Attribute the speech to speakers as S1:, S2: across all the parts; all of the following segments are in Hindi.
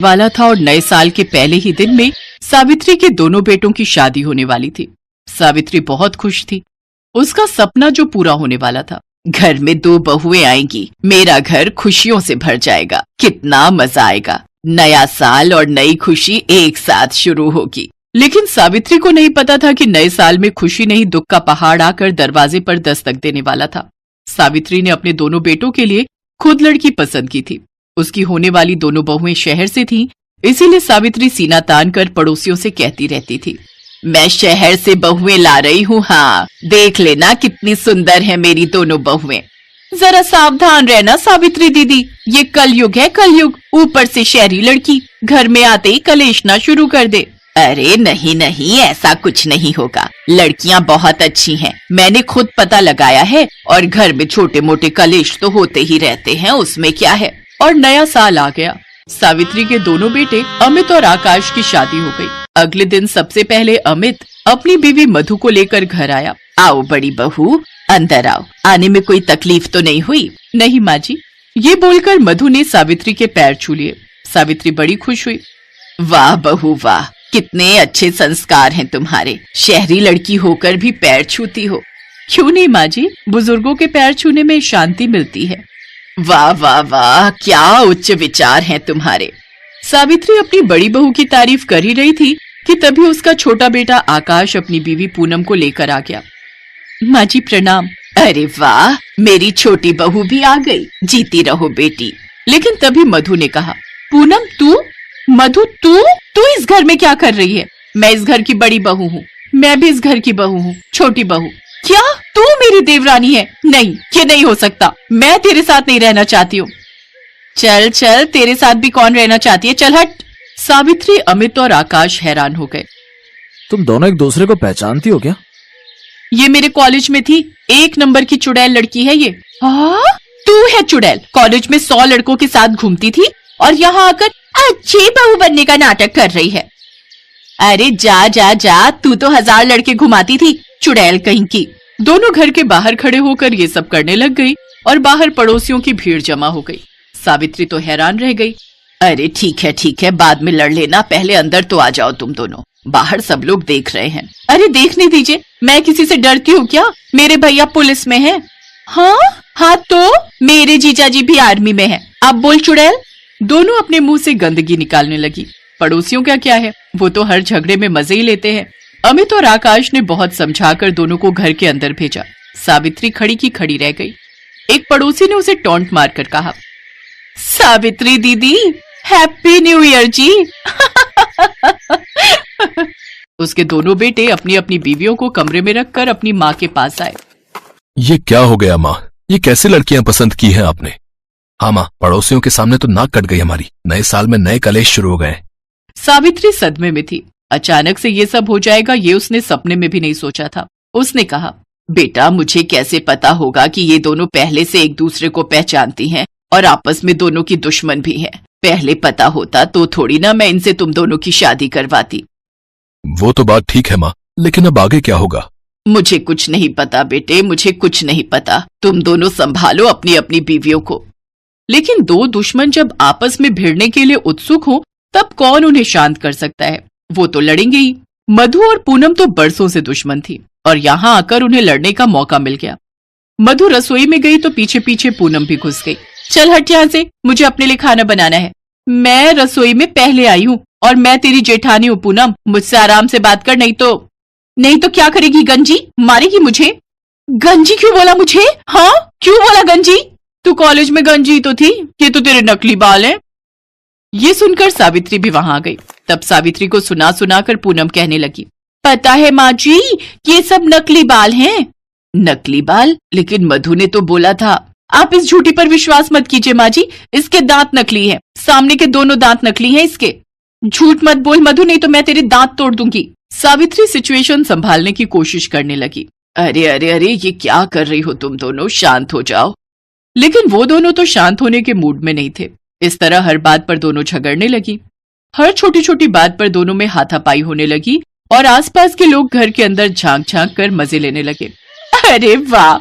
S1: वाला था और नए साल के पहले ही दिन में सावित्री के दोनों बेटों की शादी होने वाली थी। सावित्री बहुत खुश थी। उसका सपना जो पूरा होने वाला था, घर में 2 बहुएं आएंगी, मेरा घर खुशियों से भर जाएगा, कितना मजा आएगा, नया साल और नई खुशी एक साथ शुरू होगी। लेकिन सावित्री को नहीं पता था कि नए साल में खुशी नहीं दुख का पहाड़ आकर दरवाजे पर दस्तक देने वाला था। सावित्री ने अपने दोनों बेटों के लिए खुद लड़की पसंद की थी। उसकी होने वाली दोनों बहुएं शहर से थीं, इसीलिए सावित्री सीना तान कर पड़ोसियों से कहती रहती थी, मैं शहर से बहुएं ला रही हूँ, हाँ देख लेना कितनी सुंदर है मेरी दोनों बहुएं। जरा सावधान रहना सावित्री दीदी, ये कलयुग है कलयुग, ऊपर से शहरी लड़की घर में आते ही कलेशना शुरू कर दे। अरे नहीं नहीं, ऐसा कुछ नहीं होगा, लड़कियां बहुत अच्छी हैं, मैंने खुद पता लगाया है, और घर में छोटे मोटे कलेश तो होते ही रहते हैं, उसमें क्या है। और नया साल आ गया। सावित्री के दोनों बेटे अमित और आकाश की शादी हो गई। अगले दिन सबसे पहले अमित अपनी बीवी मधु को लेकर घर आया। आओ बड़ी बहू, अंदर आओ, आने में कोई तकलीफ तो नहीं हुई? नहीं माँ जी, ये बोलकर मधु ने सावित्री के पैर छू लिए। सावित्री बड़ी खुश हुई। वाह बहू वाह, कितने अच्छे संस्कार हैं तुम्हारे, शहरी लड़की होकर भी पैर छूती हो। क्यों नहीं माँ जी, बुजुर्गों के पैर छूने में शांति मिलती है। वाह वाह वाह, क्या उच्च विचार हैं तुम्हारे। सावित्री अपनी बड़ी बहू की तारीफ कर ही रही थी कि तभी उसका छोटा बेटा आकाश अपनी बीवी पूनम को लेकर आ गया। माँ जी प्रणाम। अरे वाह, मेरी छोटी बहू भी आ गई, जीती रहो बेटी। लेकिन तभी मधु ने कहा, पूनम तू? मधु तू इस घर में क्या कर रही है? मैं इस घर की बड़ी बहू हूँ, मैं भी इस घर की बहू हूँ, छोटी बहू। क्या तू मेरी देवरानी है? नहीं, ये नहीं हो सकता, मैं तेरे साथ नहीं रहना चाहती हूँ। चल चल, तेरे साथ भी कौन रहना चाहती है, चल हट। सावित्री, अमित और आकाश हैरान हो गए।
S2: तुम दोनों एक दूसरे को पहचानती हो क्या?
S1: ये मेरे कॉलेज में थी, 1 नंबर की चुड़ैल लड़की है ये। हाँ, तू है चुड़ैल, कॉलेज में 100 लड़कों के साथ घूमती थी और यहाँ आकर अच्छी बहू बनने का नाटक कर रही है। अरे जा जा जा, तू तो 1000 लड़के घुमाती थी, चुड़ैल कहीं की। दोनों घर के बाहर खड़े होकर ये सब करने लग गई और बाहर पड़ोसियों की भीड़ जमा हो गई। सावित्री तो हैरान रह गई। अरे ठीक है, बाद में लड़ लेना, पहले अंदर तो आ जाओ तुम दोनों, बाहर सब लोग देख रहे हैं। अरे देखने दीजिए, मैं किसी से डरती हूँ क्या? मेरे भैया पुलिस में हैं। हाँ तो मेरे जीजा जी भी आर्मी में हैं। अब बोल चुड़ैल। दोनों अपने मुंह से गंदगी निकालने लगी। पड़ोसियों का क्या है, वो तो हर झगड़े में मजे ही लेते हैं। अमित और आकाश ने बहुत समझाकर दोनों को घर के अंदर भेजा। सावित्री खड़ी की खड़ी रह गई। एक पड़ोसी ने उसे टॉन्ट मारकर कहा, सावित्री दीदी हैप्पी न्यू ईयर जी। उसके दोनों बेटे अपनी अपनी बीवियों को कमरे में रखकर अपनी माँ के पास आए।
S3: ये क्या हो गया माँ, ये कैसी लड़कियां पसंद की हैं आपने? हाँ माँ, पड़ोसियों के सामने तो नाक कट गई हमारी, नए साल में नए कलेश शुरू हो गए।
S1: सावित्री सदमे में थी। अचानक से ये सब हो जाएगा, ये उसने सपने में भी नहीं सोचा था। उसने कहा, बेटा मुझे कैसे पता होगा कि ये दोनों पहले से एक दूसरे को पहचानती हैं और आपस में दोनों की दुश्मन भी हैं। पहले पता होता तो थोड़ी ना मैं इनसे तुम दोनों की शादी करवाती।
S3: वो तो बात ठीक है माँ, लेकिन अब आगे क्या होगा?
S1: मुझे कुछ नहीं पता बेटे, मुझे कुछ नहीं पता। तुम दोनों संभालो अपनी अपनी बीवियों को। लेकिन 2 दुश्मन जब आपस में भिड़ने के लिए उत्सुक हो, तब कौन उन्हें शांत कर सकता है? वो तो लड़ेंगे ही। मधु और पूनम तो बरसों से दुश्मन थी और यहाँ आकर उन्हें लड़ने का मौका मिल गया। मधु रसोई में गई तो पीछे पीछे पूनम भी घुस गई। चल हट यहाँ से, मुझे अपने लिए खाना बनाना है। मैं रसोई में पहले आई हूँ और मैं तेरी जेठानी हूँ पूनम, मुझसे आराम से बात कर, नहीं तो क्या करेगी? गंजी मारेगी मुझे। गंजी क्यों बोला मुझे? हाँ क्यों बोला गंजी? तू कॉलेज में गंजी तो थी, ये तो तेरे नकली बाल हैं। ये सुनकर सावित्री भी वहां आ गई। तब सावित्री को सुना सुना कर पूनम कहने लगी, पता है माँ जी, ये सब नकली बाल हैं। नकली बाल? लेकिन मधु ने तो बोला था। आप इस झूठी पर विश्वास मत कीजिए माँ जी, इसके दांत नकली हैं, सामने के दोनों दांत नकली हैं इसके। झूठ मत बोल मधु, नहीं तो मैं तेरे दांत तोड़ दूंगी। सावित्री सिचुएशन संभालने की कोशिश करने लगी। अरे अरे अरे, ये क्या कर रही हो तुम दोनों, शांत हो जाओ। लेकिन वो दोनों तो शांत होने के मूड में नहीं थे। इस तरह हर बात पर दोनों झगड़ने लगी। हर छोटी छोटी बात पर दोनों में हाथापाई होने लगी और आसपास के लोग घर के अंदर झांक झांक कर मजे लेने लगे। अरे वाह,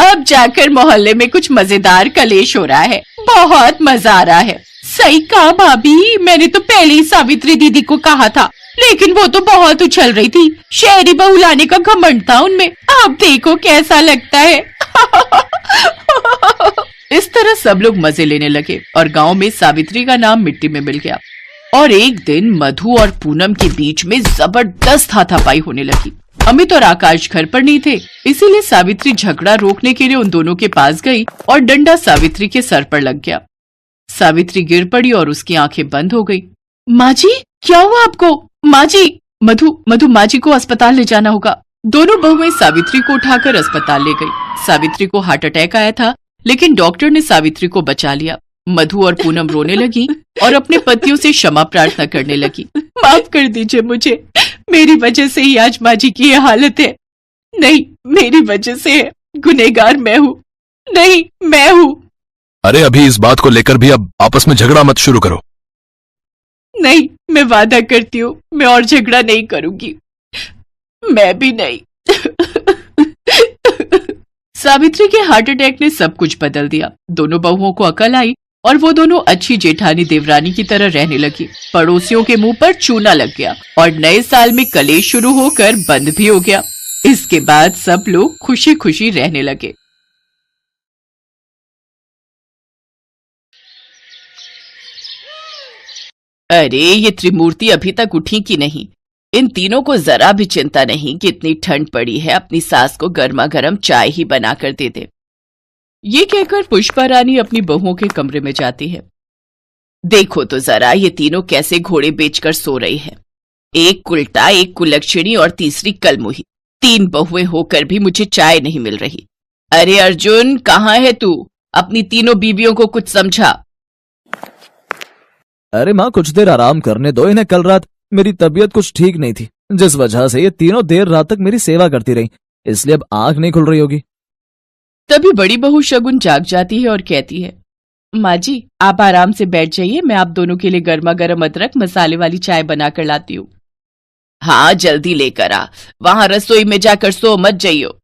S1: अब जाकर मोहल्ले में कुछ मजेदार कलेश हो रहा है, बहुत मजा आ रहा है। सही कहा भाभी, मैंने तो पहले ही सावित्री दीदी को कहा था, लेकिन वो तो बहुत उछल रही थी। शहरी बहू लाने का घमंड था उनमें। अब देखो कैसा लगता है। इस तरह सब लोग मजे लेने लगे और गांव में सावित्री का नाम मिट्टी में मिल गया। और एक दिन मधु और पूनम के बीच में जबरदस्त हाथापाई होने लगी। अमित और आकाश घर पर नहीं थे, इसीलिए सावित्री झगड़ा रोकने के लिए उन दोनों के पास गई और डंडा सावित्री के सर पर लग गया। सावित्री गिर पड़ी और उसकी आंखें बंद हो गई। माँ जी, क्या हुआ आपको? माँ जी, मधु माँ जी को अस्पताल ले जाना होगा। दोनों बहुएं सावित्री को उठाकर अस्पताल ले गई। सावित्री को हार्ट अटैक आया था, लेकिन डॉक्टर ने सावित्री को बचा लिया। मधु और पूनम रोने लगी और अपने पतियों से क्षमा प्रार्थना करने लगी। माफ कर दीजिए मुझे, मेरी वजह से ही आज माँ जी की ये हालत है। नहीं, मेरी वजह से है, गुनहगार मैं हूँ। नहीं, मैं हूँ।
S3: अरे अभी इस बात को लेकर भी अब आपस में झगड़ा मत शुरू करो।
S1: नहीं, मैं वादा करती हूँ, मैं और झगड़ा नहीं करूंगी। मैं भी नहीं। सावित्री के हार्ट अटैक ने सब कुछ बदल दिया। दोनों बहुओं को अकल आई और वो दोनों अच्छी जेठानी देवरानी की तरह रहने लगी। पड़ोसियों के मुंह पर चूना लग गया और नए साल में कलेश शुरू होकर बंद भी हो गया। इसके बाद सब लोग खुशी खुशी रहने लगे। अरे ये त्रिमूर्ति अभी तक उठी कि नहीं? इन तीनों को जरा भी चिंता नहीं कि इतनी ठंड पड़ी है, अपनी सास को गर्मा गर्म चाय ही बनाकर दे दे। ये कहकर पुष्पा रानी अपनी बहुओं के कमरे में जाती है। देखो तो जरा ये तीनों कैसे घोड़े बेचकर सो रही है। एक कुलटा, एक कुलक्षणी और तीसरी कलमुही। 3 बहुएं होकर भी मुझे चाय नहीं मिल रही। अरे अर्जुन, कहाँ है तू? अपनी तीनों बीवियों को कुछ समझा।
S2: अरे माँ, कुछ देर आराम करने दो इन्हें। कल रात मेरी तबीयत कुछ ठीक नहीं थी, जिस वजह से ये तीनों देर रात तक मेरी सेवा करती रही, इसलिए अब आंख नहीं खुल रही होगी।
S1: तभी बड़ी बहू शगुन जाग जाती है और कहती है, माँ जी आप आराम से बैठ जाइए, मैं आप दोनों के लिए गर्मा गर्म अदरक मसाले वाली चाय बनाकर लाती हूँ। हाँ जल्दी लेकर आ, वहां रसोई में जाकर सो मत जाइयो।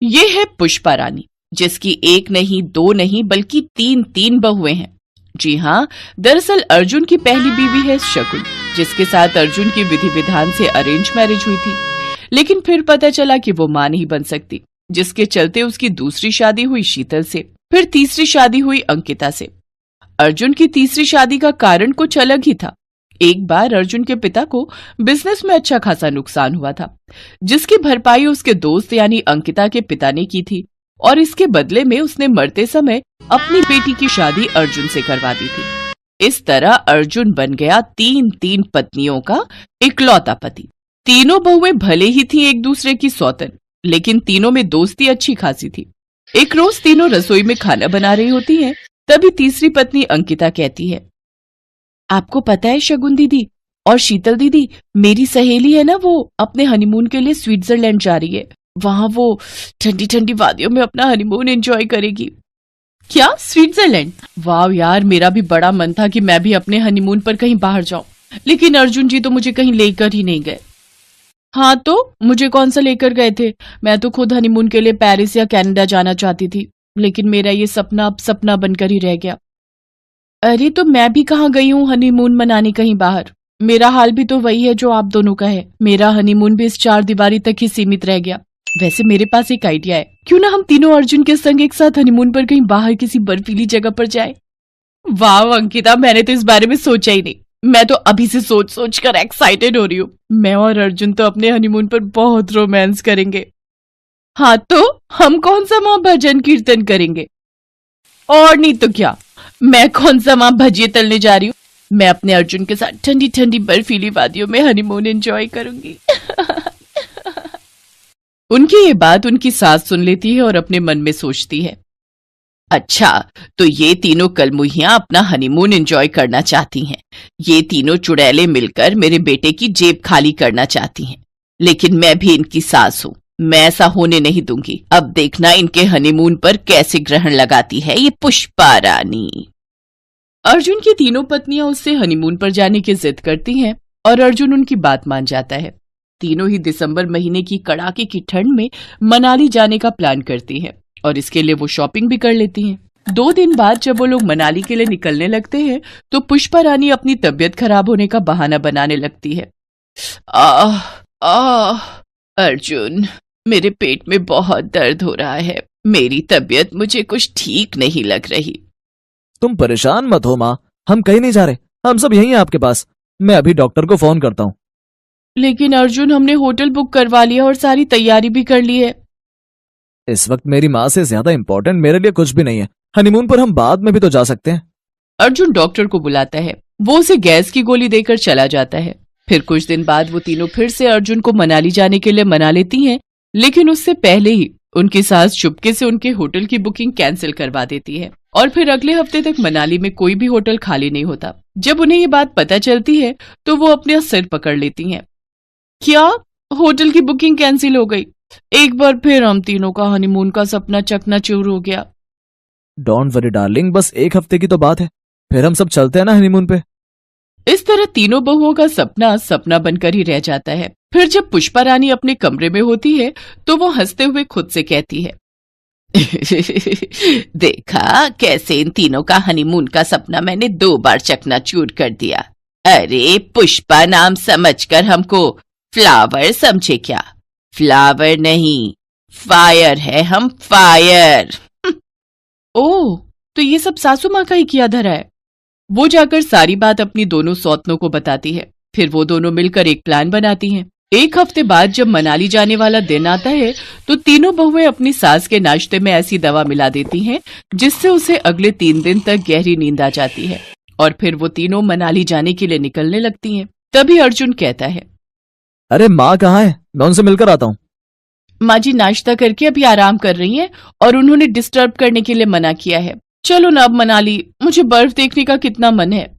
S1: ये है पुष्पा रानी, जिसकी एक नहीं, 2 नहीं बल्कि 3 बहुएं हैं। जी हाँ, दरअसल अर्जुन की पहली बीवी है शकुन, जिसके साथ अर्जुन की विधि विधान से अरेंज मैरिज हुई थी, लेकिन फिर पता चला कि वो मां नहीं बन सकती, जिसके चलते उसकी दूसरी शादी हुई शीतल से, फिर तीसरी शादी हुई अंकिता से। अर्जुन की तीसरी शादी का कारण कुछ अलग ही था। एक बार अर्जुन के पिता को बिजनेस में अच्छा खासा नुकसान हुआ था, जिसकी भरपाई उसके दोस्त यानी अंकिता के पिता ने की थी, और इसके बदले में उसने मरते समय अपनी बेटी की शादी अर्जुन से करवा दी थी। इस तरह अर्जुन बन गया 3 पत्नियों का इकलौता पति। तीनों बहुएं भले ही थी एक दूसरे की सौतन, लेकिन तीनों में दोस्ती अच्छी खासी थी। एक रोज तीनों रसोई में खाना बना रही होती हैं, तभी तीसरी पत्नी अंकिता कहती है, आपको पता है शगुन दीदी और शीतल दीदी, मेरी सहेली है ना, वो अपने हनीमून के लिए स्विट्जरलैंड जा रही है। वहां वो ठंडी ठंडी वादियों में अपना हनीमून एंजॉय करेगी। क्या, स्विट्जरलैंड? वाह यार, मेरा भी बड़ा मन था कि मैं भी अपने हनीमून पर कहीं बाहर जाऊं, लेकिन अर्जुन जी तो मुझे कहीं लेकर ही नहीं गए। हाँ तो मुझे कौन सा लेकर गए थे? मैं तो खुद हनीमून के लिए पेरिस या कनाडा जाना चाहती थी, लेकिन मेरा ये सपना अब सपना बनकर ही रह गया। अरे तो मैं भी कहाँ गई हूँ हनीमून मनाने कहीं बाहर। मेरा हाल भी तो वही है जो आप दोनों का है। मेरा हनीमून भी इस 4 दीवारी तक ही सीमित रह गया। वैसे मेरे पास एक आइडिया है, क्यों ना हम तीनों अर्जुन के संग एक साथ हनीमून पर कहीं बाहर किसी बर्फीली जगह पर जाए। वाह अंकिता, मैंने तो इस बारे में सोचा ही नहीं। मैं तो अभी से सोच कर एक्साइटेड हो रही हूँ। मैं और अर्जुन तो अपने हनीमून पर बहुत रोमांस करेंगे। हाँ तो हम कौन सा वहां भजन कीर्तन करेंगे, और नहीं तो क्या, मैं कौन सा वहां भजिए तलने जा रही हूँ। मैं अपने अर्जुन के साथ ठंडी ठंडी बर्फीली वादियों में हनीमून एंजॉय करूंगी। उनकी ये बात उनकी सास सुन लेती है और अपने मन में सोचती है, अच्छा तो ये तीनों कलमुहियां अपना हनीमून एंजॉय करना चाहती हैं। ये तीनों चुड़ैले मिलकर मेरे बेटे की जेब खाली करना चाहती हैं, लेकिन मैं भी इनकी सास हूं, मैं ऐसा होने नहीं दूंगी। अब देखना इनके हनीमून पर कैसे ग्रहण लगाती है ये पुष्पा रानी। अर्जुन की तीनों पत्नियां उससे हनीमून पर जाने की जिद करती हैं और अर्जुन उनकी बात मान जाता है। तीनों ही दिसंबर महीने की कड़ाके की ठंड में मनाली जाने का प्लान करती हैं और इसके लिए वो शॉपिंग भी कर लेती हैं। 2 दिन बाद जब वो लोग मनाली के लिए निकलने लगते हैं तो पुष्पा रानी अपनी तबीयत खराब होने का बहाना बनाने लगती है। आह आह अर्जुन, मेरे पेट में बहुत दर्द हो रहा है, मेरी तबीयत मुझे कुछ ठीक नहीं लग रही।
S2: तुम परेशान मत हो माँ, हम कहीं नहीं जा रहे, हम सब यहीं हैं आपके पास। मैं अभी डॉक्टर को फोन करता हूँ।
S1: लेकिन अर्जुन, हमने होटल बुक करवा लिया और सारी तैयारी भी कर ली है।
S2: इस वक्त मेरी माँ से ज्यादा इंपॉर्टेंट मेरे लिए कुछ भी नहीं है। हनीमून पर हम बाद में भी तो जा सकते हैं।
S1: अर्जुन डॉक्टर को बुलाता है, वो उसे गैस की गोली देकर चला जाता है। फिर कुछ दिन बाद वो तीनों फिर से अर्जुन को मनाली जाने के लिए मना लेती हैं, लेकिन उससे पहले ही उनकी सास चुपके से उनके होटल की बुकिंग कैंसिल करवा देती है और फिर अगले हफ्ते तक मनाली में कोई भी होटल खाली नहीं होता। जब उन्हें ये बात पता चलती है तो वो अपना सिर पकड़ लेती हैं। क्या होटल की बुकिंग कैंसिल हो गई? एक बार फिर हम तीनों का हनीमून का सपना चकनाचूर हो गया।
S2: डोंट वरी डार्लिंग, बस एक हफ्ते की तो बात है, फिर हम सब चलते हैं ना हनीमून पे।
S1: इस तरह तीनों बहुओं का सपना सपना बनकर ही रह जाता है। फिर जब पुष्पा रानी अपने कमरे में होती है तो वो हंसते हुए खुद से कहती है, देखा कैसे इन तीनों का हनीमून का सपना मैंने 2 बार चकनाचूर कर दिया। अरे पुष्पा नाम समझकर हमको फ्लावर समझे क्या? फ्लावर नहीं, फायर है हम, फायर। ओह, तो ये सब सासू माँ का ही किया धरा है। वो जाकर सारी बात अपनी दोनों सौतनों को बताती है। फिर वो दोनों मिलकर एक प्लान बनाती हैं। 1 हफ्ते बाद जब मनाली जाने वाला दिन आता है तो तीनों बहुएं अपनी सास के नाश्ते में ऐसी दवा मिला देती हैं जिससे उसे अगले 3 दिन तक गहरी नींद आ जाती है और फिर वो तीनों मनाली जाने के लिए निकलने लगती हैं। तभी अर्जुन कहता है,
S2: अरे माँ कहाँ है? मैं उनसे मिलकर आता हूँ।
S1: माँ जी नाश्ता करके अभी आराम कर रही हैं और उन्होंने डिस्टर्ब करने के लिए मना किया है। चलो ना अब मनाली, मुझे बर्फ देखने का कितना मन है।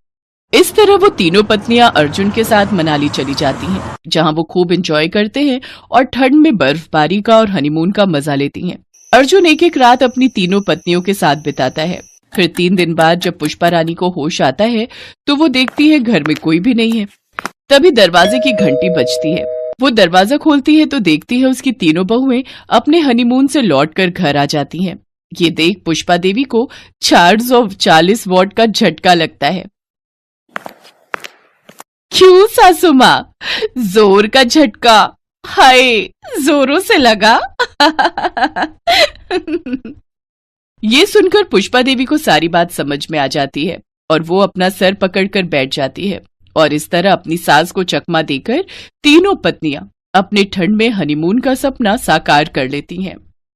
S1: इस तरह वो तीनों पत्नियां अर्जुन के साथ मनाली चली जाती हैं, जहां वो खूब एंजॉय करते हैं और ठंड में बर्फबारी का और हनीमून का मजा लेती हैं। अर्जुन एक एक रात अपनी तीनों पत्नियों के साथ बिताता है। फिर 3 दिन बाद जब पुष्पा रानी को होश आता है तो वो देखती है घर में कोई भी नहीं है। तभी दरवाजे की घंटी बजती है। वो दरवाजा खोलती है तो देखती है उसकी तीनों बहुएं अपने हनीमून से लौटकर घर आ जाती हैं। ये देख पुष्पा देवी को 440 वॉट का झटका लगता है। क्यों सासू माँ, जोर का झटका? हाय, जोरों से लगा। ये सुनकर पुष्पा देवी को सारी बात समझ में आ जाती है और वो अपना सर पकड़कर बैठ जाती है और इस तरह अपनी सास को चकमा देकर तीनों पत्नियां अपने ठंड में हनीमून का सपना साकार कर लेती हैं।